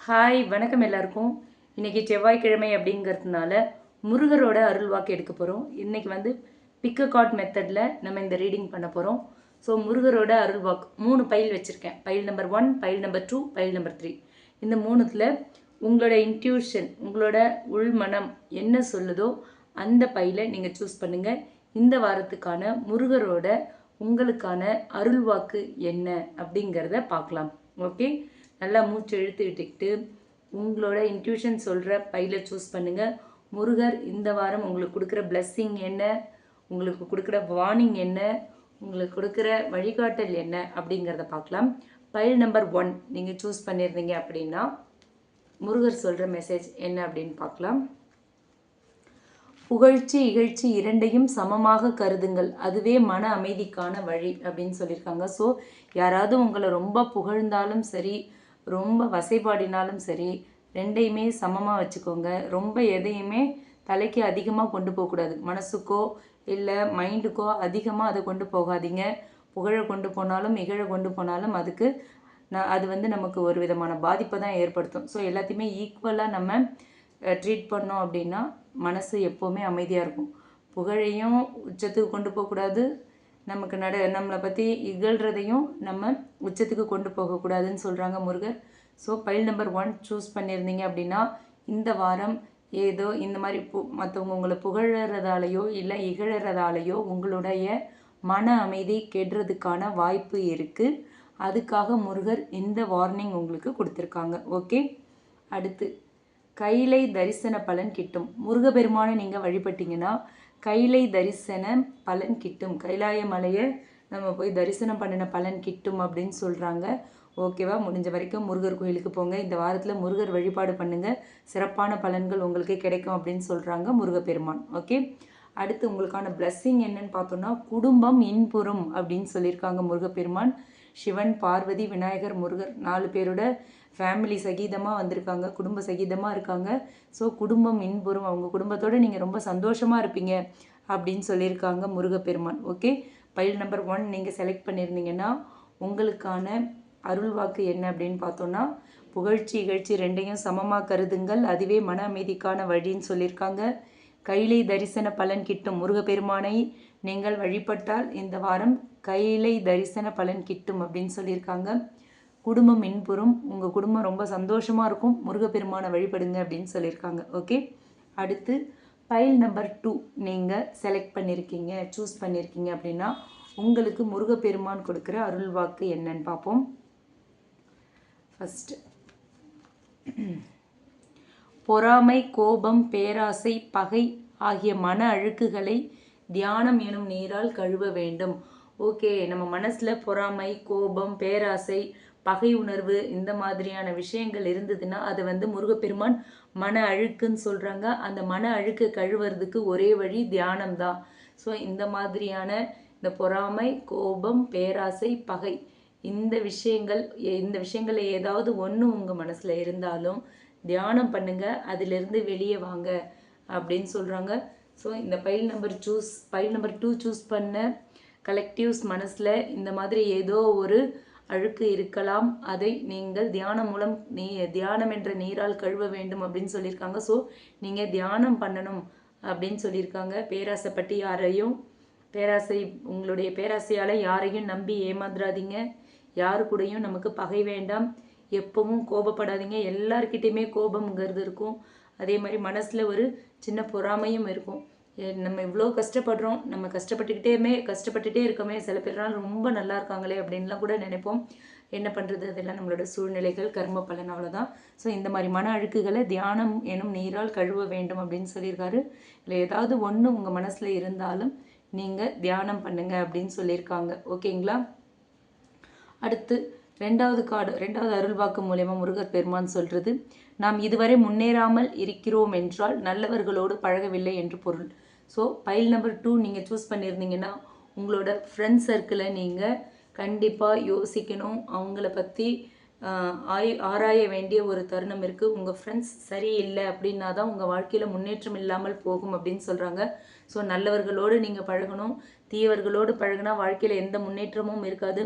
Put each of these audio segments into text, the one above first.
Hi வணக்கம் எல்லாருக்கும். இன்றைக்கி செவ்வாய்க்கிழமை அப்படிங்கிறதுனால முருகரோட அருள்வாக்கு எடுக்க போகிறோம். இன்றைக்கி வந்து பிக் அ கார்ட் மெத்தடில் நம்ம இந்த ரீடிங் பண்ண போகிறோம். ஸோ முருகரோட அருள்வாக்கு 3 பைல் வச்சுருக்கேன். File number 1, file number 2, file number 3. இந்த 3த்தில் உங்களோட இன்ட்யூஷன், உங்களோட உள்மனம் என்ன சொல்லுதோ அந்த பைலை நீங்கள் சூஸ் பண்ணுங்கள். இந்த வாரத்துக்கான முருகரோட உங்களுக்கான அருள்வாக்கு என்ன அப்படிங்கிறத பார்க்கலாம். ஓகே, நல்லா மூச்சு இழுத்து விட்டுக்கிட்டு உங்களோட இன்ட்யூஷன் சொல்கிற பையில சூஸ் பண்ணுங்கள். முருகர் இந்த வாரம் உங்களுக்கு கொடுக்குற பிளெஸ்ஸிங் என்ன, உங்களுக்கு கொடுக்குற வார்னிங் என்ன, உங்களுக்கு கொடுக்குற வழிகாட்டல் என்ன அப்படிங்கிறத பார்க்கலாம். பைல் நம்பர் 1 நீங்கள் சூஸ் பண்ணியிருந்தீங்க அப்படின்னா முருகர் சொல்கிற மெசேஜ் என்ன அப்படின்னு பார்க்கலாம். புகழ்ச்சி இகழ்ச்சி இரண்டையும் சமமாக கருதுங்கள், அதுவே மன அமைதிக்கான வழி அப்படின்னு சொல்லியிருக்காங்க. ஸோ யாராவது உங்களை ரொம்ப புகழ்ந்தாலும் சரி, ரொம்ப வசைபாடினாலும் சரி, ரெண்டையுமே சமமாக வச்சுக்கோங்க. ரொம்ப எதையுமே தலைக்கு அதிகமாக கொண்டு போகக்கூடாது. மனசுக்கோ இல்லை மைண்டுக்கோ அதிகமாக அதை கொண்டு போகாதீங்க. புகழ கொண்டு போனாலும் இகழ கொண்டு போனாலும் அது வந்து நமக்கு ஒரு விதமான பாதிப்பை தான் ஏற்படுத்தும். ஸோ எல்லாத்தையுமே ஈக்குவலாக நம்ம ட்ரீட் பண்ணோம் அப்படின்னா மனசு எப்போவுமே அமைதியாக இருக்கும். புகழையும் உச்சத்துக்கு கொண்டு போகக்கூடாது, நமக்கு நம்மளை பற்றி இகழ்கிறதையும் நம்ம உச்சத்துக்கு கொண்டு போகக்கூடாதுன்னு சொல்கிறாங்க Murugar. So file number 1 choose பண்ணியிருந்தீங்க அப்படின்னா இந்த வாரம் ஏதோ இந்த மாதிரி மற்றவங்க உங்களை புகழறதாலேயோ இல்லை இகழறதாலேயோ உங்களுடைய மன அமைதி கெடுறதுக்கான வாய்ப்பு இருக்குது. அதுக்காக முருகர் இந்த வார்னிங் உங்களுக்கு கொடுத்துருக்காங்க. ஓகே, அடுத்து கைலை தரிசன பலன் கிட்டும். முருகப்பெருமானை நீங்கள் வழிபட்டீங்கன்னா கைலை தரிசன பலன் கிட்டும். கைலாய மலையை நம்ம போய் தரிசனம் பண்ணின பலன் கிட்டும் அப்படின்னு சொல்கிறாங்க. ஓகேவா, முடிஞ்ச வரைக்கும் முருகர் கோயிலுக்கு போங்க. இந்த வாரத்தில் முருகர் வழிபாடு பண்ணுங்கள், சிறப்பான பலன்கள் உங்களுக்கு கிடைக்கும் அப்படின்னு சொல்கிறாங்க முருகப்பெருமான். ஓகே, அடுத்து உங்களுக்கான பிளஸ்ஸிங் என்னன்னு பார்த்தோன்னா குடும்பம் இன்புறும் அப்படின்னு சொல்லியிருக்காங்க முருகப்பெருமான். சிவன், பார்வதி, விநாயகர், முருகர் 4 பேரோட ஃபேமிலி சகிதமாக வந்திருக்காங்க, குடும்ப சகிதமாக இருக்காங்க. ஸோ குடும்பம் இன்புறும், அவங்க குடும்பத்தோடு நீங்கள் ரொம்ப சந்தோஷமாக இருப்பீங்க அப்படின்னு சொல்லியிருக்காங்க முருகப்பெருமான். ஓகே, பைல் நம்பர் 1 நீங்கள் செலக்ட் பண்ணியிருந்தீங்கன்னா உங்களுக்கான அருள்வாக்கு என்ன அப்படின்னு பார்த்தோன்னா புகழ்ச்சி இகழ்ச்சி ரெண்டையும் சமமாக கருதுங்கள், அதுவே மன அமைதிக்கான வழின்னு சொல்லியிருக்காங்க. கைலை தரிசன பலன் கிட்டும். முருகப்பெருமானை நீங்கள் வழிபட்டால் இந்த வாரம் கைலை தரிசன பலன் கிட்டும் அப்படின்னு சொல்லியிருக்காங்க. குடும்பம் இன்புறும், உங்கள் குடும்பம் ரொம்ப சந்தோஷமாக இருக்கும், முருகப்பெருமானை வழிபடுங்க அப்படின்னு சொல்லியிருக்காங்க. ஓகே, அடுத்து பைல் நம்பர் 2 நீங்கள் செலக்ட் பண்ணியிருக்கீங்க, சூஸ் பண்ணியிருக்கீங்க அப்படின்னா உங்களுக்கு முருகப்பெருமான் கொடுக்குற அருள்வாக்கு என்னன்னு பார்ப்போம். ஃபஸ்ட்டு பொறாமை, கோபம், பேராசை, பகை ஆகிய மன அழுக்குகளை தியானம் எனும் நீரால் கழுவ வேண்டும். ஓகே, நம்ம மனசில் பொறாமை, கோபம், பேராசை, பகை உணர்வு இந்த மாதிரியான விஷயங்கள் இருந்ததுன்னா அதை வந்து முருகப்பெருமான் மன அழுக்குன்னு சொல்கிறாங்க. அந்த மன அழுக்கு கழுவுறதுக்கு ஒரே வழி தியானம் தான். ஸோ இந்த மாதிரியான இந்த பொறாமை, கோபம், பேராசை, பகை இந்த விஷயங்கள் ஏதாவது ஒன்று உங்கள் மனசில் இருந்தாலும் தியானம் பண்ணுங்கள், அதிலிருந்து வெளியே வாங்க அப்படின்னு சொல்கிறாங்க. ஸோ இந்த பைல் நம்பர் 2 சூஸ் பண்ண கலெக்டிவ்ஸ் மனசில் இந்த மாதிரி ஏதோ ஒரு அழுக்கு இருக்கலாம், அதை நீங்கள் தியானம் மூலம் தியானம் என்ற நீரால் கழுவ வேண்டும் அப்படின்னு சொல்லியிருக்காங்க. ஸோ நீங்கள் தியானம் பண்ணணும் அப்படின்னு சொல்லியிருக்காங்க. பேராசைப்பட்டு உங்களுடைய பேராசையால் யாரையும் நம்பி ஏமாந்துடாதீங்க. யாரு கூடயும் நமக்கு பகை வேண்டாம், எப்பவும் கோபப்படாதீங்க. எல்லார்கிட்டையுமே கோபம்ங்கிறது இருக்கும். அதே மாதிரி மனசில் ஒரு சின்ன பொறாமையும் இருக்கும். நம்ம இவ்வளோ கஷ்டப்படுறோம், நம்ம கஷ்டப்பட்டுட்டே இருக்கோமே, சில பேர்லாம் ரொம்ப நல்லா இருக்காங்களே அப்படின்லாம் கூட நினைப்போம். என்ன பண்ணுறது, அதெல்லாம் நம்மளோட சூழ்நிலைகள், கர்ம பலன், அவ்வளோதான். ஸோ இந்த மாதிரி மன அழுக்குகளை தியானம் எனும் நீரால் கழுவ வேண்டும் அப்படின்னு சொல்லியிருக்காரு. இல்லை ஏதாவது ஒன்று உங்கள் மனசில் இருந்தாலும் நீங்கள் தியானம் பண்ணுங்க அப்படின்னு சொல்லியிருக்காங்க. ஓகேங்களா, அடுத்து ரெண்டாவது அருள்வாக்கு மூலமா முருகர் பெருமான் சொல்கிறது, நாம் இதுவரை முன்னேறாமல் இருக்கிறோம் என்றால் நல்லவர்களோடு பழகவில்லை என்று பொருள். ஸோ பைல் நம்பர் 2 நீங்கள் சூஸ் பண்ணியிருந்தீங்கன்னா உங்களோட ஃப்ரெண்ட்ஸ் சர்க்கிளை நீங்கள் கண்டிப்பாக யோசிக்கணும், அவங்கள பற்றி ஆராய வேண்டிய ஒரு தருணம் இருக்குது. உங்கள் ஃப்ரெண்ட்ஸ் சரியில்லை அப்படின்னா தான் உங்கள் வாழ்க்கையில் முன்னேற்றம் இல்லாமல் போகும் அப்படின்னு சொல்கிறாங்க. ஸோ நல்லவர்களோடு நீங்கள் பழகணும், தீயவர்களோடு பழகினா வாழ்க்கையில் எந்த முன்னேற்றமும் இருக்காது.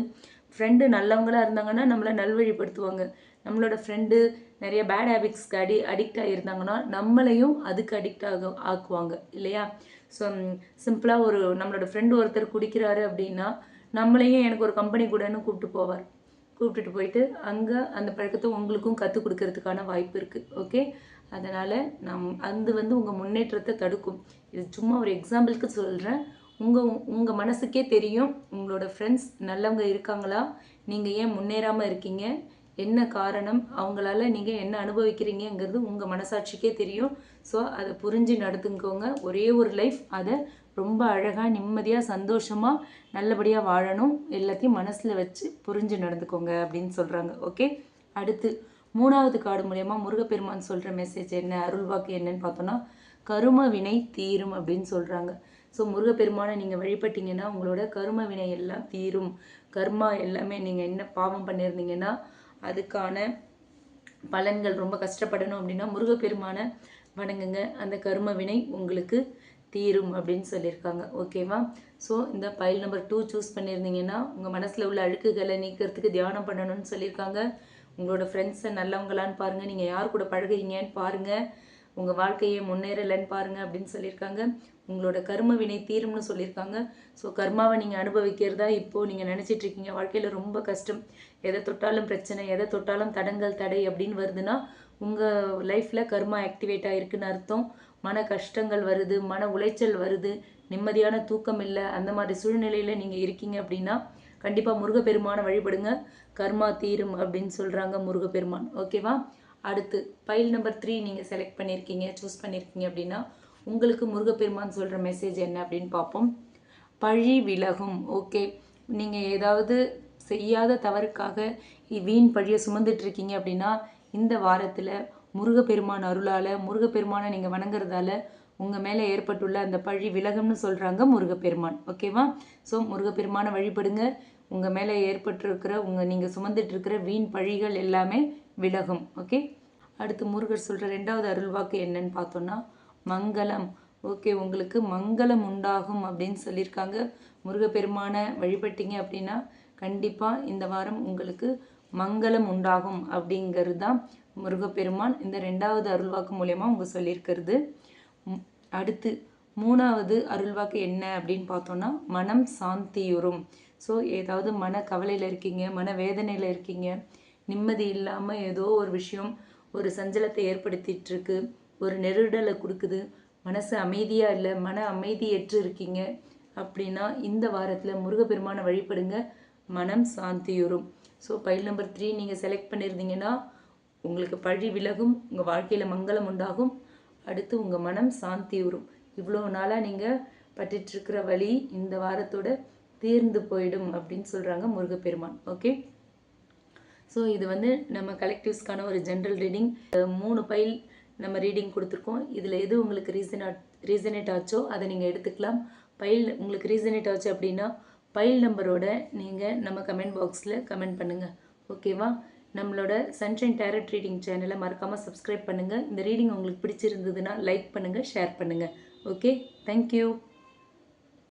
ஃப்ரெண்டு நல்லவங்களாக இருந்தாங்கன்னா நம்மளை நல்வழிப்படுத்துவாங்க. நம்மளோட ஃப்ரெண்டு நிறைய பேட் ஹேபிட்ஸ்க்கு அடிக்ட் ஆகியிருந்தாங்கன்னா நம்மளையும் அதுக்கு அடிக்ட் ஆக்குவாங்க இல்லையா? ஸோ சிம்பிளாக ஒரு நம்மளோட ஃப்ரெண்டு ஒருத்தர் குடிக்கிறாரு அப்படின்னா நம்மளையும் எனக்கு ஒரு கம்பெனி கூடன்னு கூப்பிட்டு போவார். கூப்பிட்டுட்டு போயிட்டு அங்கே அந்த பழக்கத்தை உங்களுக்கும் கற்றுக் கொடுக்கறதுக்கான வாய்ப்பு இருக்குது. ஓகே, அதனால் அது உங்கள் முன்னேற்றத்தை தடுக்கும். இது சும்மா ஒரு எக்ஸாம்பிளுக்கு சொல்கிறேன். உங்கள் மனசுக்கே தெரியும் உங்களோட ஃப்ரெண்ட்ஸ் நல்லவங்க இருக்காங்களா, நீங்கள் ஏன் முன்னேறாமல் இருக்கீங்க, என்ன காரணம், அவங்களால நீங்கள் என்ன அனுபவிக்கிறீங்கிறது உங்கள் மனசாட்சிக்கே தெரியும். ஸோ அதை புரிஞ்சு நடந்துக்கோங்க. ஒரே ஒரு லைஃப், அதை ரொம்ப அழகாக நிம்மதியாக சந்தோஷமாக நல்லபடியாக வாழணும். எல்லாத்தையும் மனசில் வச்சு புரிஞ்சு நடந்துக்கோங்க அப்படின்னு சொல்கிறாங்க. ஓகே, அடுத்து 3வது கார்டு மூலயமா முருகப்பெருமான் சொல்கிற மெசேஜ் என்ன, அருள்வாக்கு என்னன்னு பார்த்தோன்னா, கரும வினை தீரும் அப்படின்னு சொல்கிறாங்க. ஸோ முருகப்பெருமானை நீங்கள் வழிபட்டீங்கன்னா உங்களோட கரும வினை எல்லாம் தீரும். கர்மா எல்லாமே நீங்கள் என்ன பாவம் பண்ணியிருந்தீங்கன்னா அதுக்கான பலன்கள், ரொம்ப கஷ்டப்படணும் அப்படின்னா முருகப்பெருமானை வணங்குங்க, அந்த கர்ம வினை உங்களுக்கு தீரும் அப்படின்னு சொல்லியிருக்காங்க. ஓகேவா? ஸோ இந்த பைல் நம்பர் 2 சூஸ் பண்ணியிருந்தீங்கன்னா உங்கள் மனசில் உள்ள அழுக்குகளை நீக்கிறதுக்கு தியானம் பண்ணணும்னு சொல்லியிருக்காங்க. உங்களோட ஃப்ரெண்ட்ஸை நல்லவங்களான்னு பாருங்கள், நீங்கள் யார் கூட பழகுறீங்கன்னு பாருங்கள், உங்கள் வாழ்க்கையை முன்னேறலைன்னு பாருங்கள் அப்படின்னு சொல்லியிருக்காங்க. உங்களோட கர்ம வினை தீரும்னு சொல்லியிருக்காங்க. ஸோ கர்மாவை நீங்கள் அனுபவிக்கிறதா இப்போது நீங்கள் நினச்சிட்ருக்கீங்க. வாழ்க்கையில் ரொம்ப கஷ்டம், எதை தொட்டாலும் பிரச்சனை, எதை தொட்டாலும் தடங்கள் தடை அப்படின்னு வருதுன்னா உங்கள் லைஃப்பில் கர்மா ஆக்டிவேட் ஆகிருக்குன்னு அர்த்தம். மன கஷ்டங்கள் வருது, மன உளைச்சல் வருது, நிம்மதியான தூக்கம் இல்லை, அந்த மாதிரி சூழ்நிலையில் நீங்கள் இருக்கீங்க அப்படின்னா கண்டிப்பாக முருகப்பெருமானை வழிபடுங்க, கர்மா தீரும் அப்படின்னு சொல்கிறாங்க முருகப்பெருமான். ஓகேவா? அடுத்து பைல் நம்பர் 3 நீங்கள் செலக்ட் பண்ணியிருக்கீங்க, சூஸ் பண்ணியிருக்கீங்க அப்படின்னா உங்களுக்கு முருகப்பெருமான் சொல்கிற மெசேஜ் என்ன அப்படின்னு பார்ப்போம். பழி விலகும். ஓகே, நீங்கள் ஏதாவது செய்யாத தவறுக்காக வீண் பழியை சுமந்துட்டுருக்கீங்க அப்படின்னா இந்த வாரத்தில் முருகப்பெருமான் அருளால், முருகப்பெருமானை நீங்கள் வணங்குறதால உங்கள் மேலே ஏற்பட்டுள்ள அந்த பழி விலகும்னு சொல்கிறாங்க முருகப்பெருமான். ஓகேவா? ஸோ முருகப்பெருமானை வழிபடுங்க, உங்கள் மேலே ஏற்பட்டிருக்கிற நீங்கள் சுமந்துட்டுருக்கிற வீண் பழிகள் எல்லாமே விலகும். ஓகே, அடுத்து முருகர் சொல்கிற 2வது அருள்வாக்கு என்னன்னு பார்த்தோன்னா மங்களம். ஓகே, உங்களுக்கு மங்களம் உண்டாகும் அப்படின்னு சொல்லியிருக்காங்க. முருகப்பெருமானை வழிபட்டீங்க அப்படின்னா கண்டிப்பாக இந்த வாரம் உங்களுக்கு மங்களம் உண்டாகும் அப்படிங்கிறது தான் முருகப்பெருமான் இந்த 2வது அருள்வாக்கு மூலயமா உங்க சொல்லியிருக்கிறது. அடுத்து 3வது அருள்வாக்கு என்ன அப்படின்னு பார்த்தோன்னா மனம் சாந்தியுறும். ஸோ ஏதாவது மன கவலையில் இருக்கீங்க, மன வேதனையில் இருக்கீங்க, நிம்மதி இல்லாமல் ஏதோ ஒரு விஷயம் ஒரு சஞ்சலத்தை ஏற்படுத்திகிட்ருக்கு, ஒரு நெருடலை கொடுக்குது, மனசு அமைதியாக இல்லை, மன அமைதியற்று இருக்கீங்க அப்படின்னா இந்த வாரத்தில் முருகப்பெருமானை வழிபடுங்க, மனம் சாந்தியுறும். ஸோ பைல் நம்பர் 3 நீங்கள் செலக்ட் பண்ணியிருந்தீங்கன்னா உங்களுக்கு பழி விலகும், உங்கள் வாழ்க்கையில் மங்களம் உண்டாகும், அடுத்து உங்கள் மனம் சாந்தியுறும். இவ்வளோ நாளாக நீங்கள் பட்டுருக்கிற வழி இந்த வாரத்தோட தீர்ந்து போயிடும் அப்படின்னு சொல்கிறாங்க முருகப்பெருமான். ஓகே, ஸோ இது நம்ம கலெக்டிவ்ஸ்க்கான ஒரு ஜென்ரல் ரீடிங். 3 பைல் நம்ம ரீடிங் கொடுத்துருக்கோம். இதில் எது உங்களுக்கு ரீசனேட் ஆச்சோ அதை நீங்கள் எடுத்துக்கலாம். பைல் உங்களுக்கு ரீசனேட் ஆச்சு அப்படின்னா பைல் நம்பரோட நீங்கள் நம்ம கமெண்ட் பாக்ஸில் கமெண்ட் பண்ணுங்கள். ஓகேவா? நம்மளோட சன்ஷைன் டேரட் ரீடிங் சேனலை மறக்காமல் சப்ஸ்கிரைப் பண்ணுங்கள். இந்த ரீடிங் உங்களுக்கு பிடிச்சிருந்ததுன்னா லைக் பண்ணுங்கள், ஷேர் பண்ணுங்கள். Okay, thank you.